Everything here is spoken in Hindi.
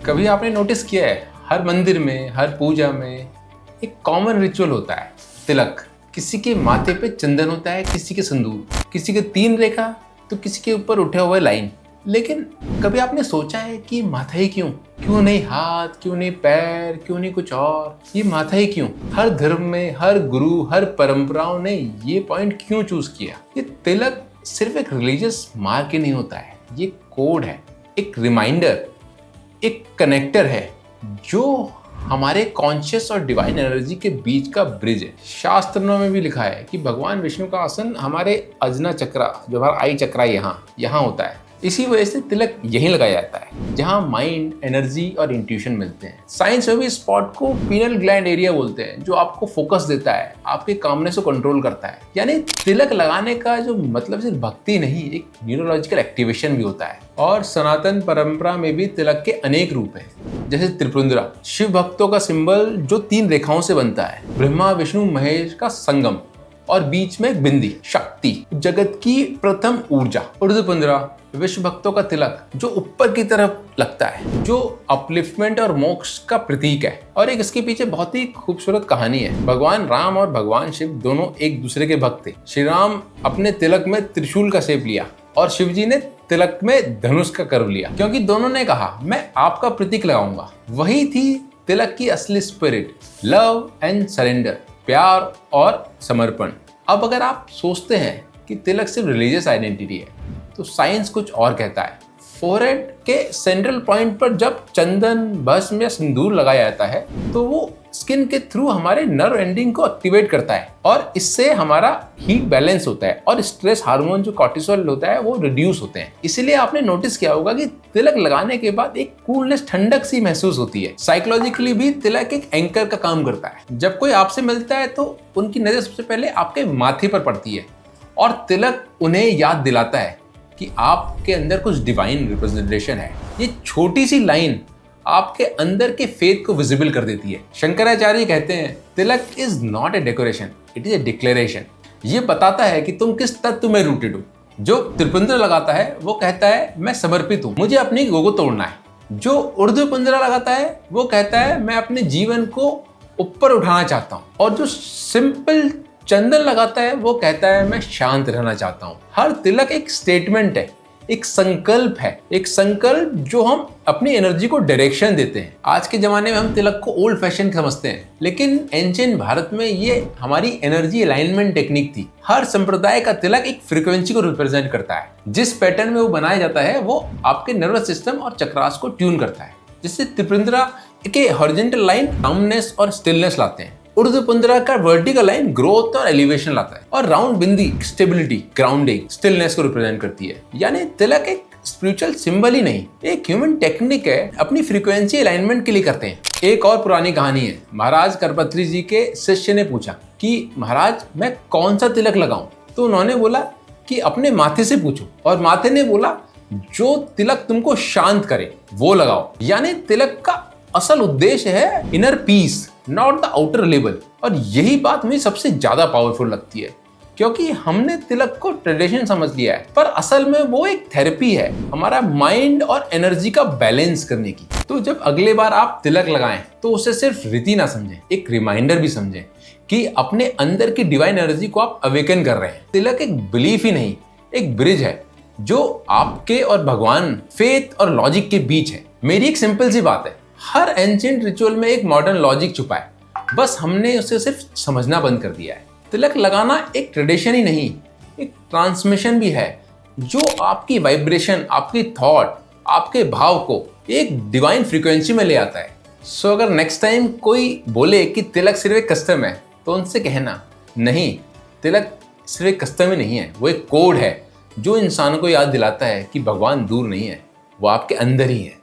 कभी आपने नोटिस किया है हर मंदिर में, हर पूजा में एक कॉमन रिचुअल होता है, तिलक। किसी के माथे पे चंदन होता है, किसी के सिंदूर, किसी के 3 रेखा तो किसी के ऊपर उठे हुए लाइन। लेकिन कभी आपने सोचा है कि माथा ही क्यों? क्यों नहीं हाथ, क्यों नहीं पैर, क्यों नहीं कुछ और? ये माथा ही क्यों? हर धर्म में, हर गुरु, हर परंपराओं ने ये पॉइंट क्यों चूज किया? ये तिलक सिर्फ एक रिलीजियस मार्क ही नहीं होता है, ये कोड है, एक रिमाइंडर, एक कनेक्टर है जो हमारे कॉन्शियस और डिवाइन एनर्जी के बीच का ब्रिज है। शास्त्रों में भी लिखा है कि भगवान विष्णु का आसन हमारे अजना चक्रा, जो हमारा आई चक्रा यहाँ होता है। इसी वजह से तिलक यहीं लगाया जाता है जहां माइंड, एनर्जी और इंट्यूशन मिलते हैं। साइंस में भी स्पॉट को पीनल ग्लैंड एरिया बोलते हैं, जो आपको फोकस देता है, आपके कामनेस को कंट्रोल करता है। यानी तिलक लगाने का जो मतलब सिर्फ भक्ति नहीं, एक न्यूरोलॉजिकल एक्टिवेशन भी होता है। और सनातन परंपरा में भी तिलक के अनेक रूप हैं, जैसे त्रिपुंद्रा, शिव भक्तों का सिंबल जो 3 रेखाओं से बनता है। ब्रह्मा विष्णु महेश का संगम और बीच में एक बिंदी, शक्ति, जगत की प्रथम ऊर्जा। ऊर्ध्वपुंद्रा, विश्व भक्तों का तिलक जो ऊपर की तरफ लगता है, जो अपलिफ्टमेंट और मोक्ष का प्रतीक है। और एक इसके पीछे बहुत ही खूबसूरत कहानी है। भगवान राम और भगवान शिव दोनों एक दूसरे के भक्त थे। श्री राम अपने तिलक में त्रिशूल का शेप लिया और शिव जी ने तिलक में धनुष का कर्व लिया, क्योंकि दोनों ने कहा मैं आपका प्रतीक लगाऊंगा। वही थी तिलक की असली स्पिरिट, लव एंड सरेंडर, प्यार और समर्पण। अब अगर आप सोचते हैं कि तिलक सिर्फ रिलीजियस आइडेंटिटी है, तो साइंस कुछ और कहता है। फोरहेड के सेंट्रल पॉइंट पर जब चंदन, भस्म या सिंदूर लगाया जाता है तो वो स्किन के थ्रू हमारे नर्व एंडिंग को एक्टिवेट करता है और इससे हमारा हीट बैलेंस होता है और स्ट्रेस हार्मोन जो कॉर्टिसोल होता है वो रिड्यूस होते हैं। इसीलिए आपने नोटिस किया होगा कि तिलक लगाने के बाद एक कूलनेस, ठंडक सी महसूस होती है। साइकोलॉजिकली भी तिलक एक एंकर का काम करता है। जब कोई आपसे मिलता है तो उनकी नजर सबसे पहले आपके माथे पर पड़ती है और तिलक उन्हें याद दिलाता है कि आपके अंदर कुछ डिवाइन रिप्रेजेंटेशन है। ये छोटी सी लाइन आपके अंदर के फेथ को विजिबल कर देती है। शंकराचार्य कहते हैं tilak is not a decoration, it is a declaration. ये बताता है कि तुम किस तत्व में रूटेड हो। जो त्रिपुंद्र लगाता है वो कहता है मैं समर्पित हूँ, मुझे अपनी ईगो को तोड़ना है। जो ऊर्ध्वपुंद्र लगाता है वो कहता है मैं अपने जीवन को ऊपर उठाना चाहता हूँ। और जो सिंपल चंदन लगाता है वो कहता है मैं शांत रहना चाहता हूँ। हर तिलक एक स्टेटमेंट है, एक संकल्प है, एक संकल्प जो हम अपनी एनर्जी को डायरेक्शन देते हैं। आज के जमाने में हम तिलक को ओल्ड फैशन समझते हैं, लेकिन एंशिएंट भारत में ये हमारी एनर्जी अलाइनमेंट टेक्निक थी। हर संप्रदाय का तिलक एक फ्रीक्वेंसी को रिप्रेजेंट करता है। जिस पैटर्न में वो बनाया जाता है वो आपके नर्वस सिस्टम और चक्रास को ट्यून करता है। जिससे त्रिपुंद्रा के हॉरिजॉन्टल लाइन कामनेस और स्टिलनेस लाते हैं। ऊर्ध्वपुंद्रा का वर्टिकल लाइन ग्रोथ और एलिवेशन लाता है और राउंड बिंदी स्टेबिलिटी, ग्राउंडिंग, स्टिलनेस को रिप्रेजेंट करती है। यानी तिलक एक स्पिरिचुअल सिंबल ही नहीं, एक ह्यूमन टेक्निक है, अपनी फ्रीक्वेंसी अलाइनमेंट के लिए करते हैं। एक और पुरानी कहानी है। महाराज करपत्री जी के शिष्य ने पूछा कि महाराज मैं कौन सा तिलक लगाऊं? तो उन्होंने बोला कि अपने माथे से पूछो। और माथे ने बोला जो तिलक तुमको शांत करे वो लगाओ। यानी तिलक का असल उद्देश्य है inner peace, not the outer level. और यही बात मुझे सबसे ज्यादा पावरफुल लगती है, क्योंकि हमने तिलक को ट्रेडिशन समझ लिया है, पर असल में वो एक थेरेपी है हमारा माइंड और एनर्जी का बैलेंस करने की। तो जब अगले बार आप तिलक लगाएं तो उसे सिर्फ रीति ना समझें, एक रिमाइंडर भी समझें कि अपने अंदर की डिवाइन एनर्जी को आप अवेकन कर रहे हैं। तिलक एक बिलीफ ही नहीं, एक ब्रिज है जो आपके और भगवान, फेथ और लॉजिक के बीच है। मेरी एक सिंपल सी बात है, हर एंशिएंट रिचुअल में एक मॉडर्न लॉजिक छुपा है, बस हमने उसे सिर्फ समझना बंद कर दिया है। तिलक लगाना एक ट्रेडिशन ही नहीं, एक ट्रांसमिशन भी है जो आपकी वाइब्रेशन, आपकी थॉट, आपके भाव को एक डिवाइन फ्रीक्वेंसी में ले आता है। सो अगर नेक्स्ट टाइम कोई बोले कि तिलक सिर्फ एक कस्टम है तो उनसे कहना नहीं, तिलक सिर्फ एक कस्टम ही नहीं है, वो एक कोड है जो इंसान को याद दिलाता है कि भगवान दूर नहीं है, वो आपके अंदर ही है।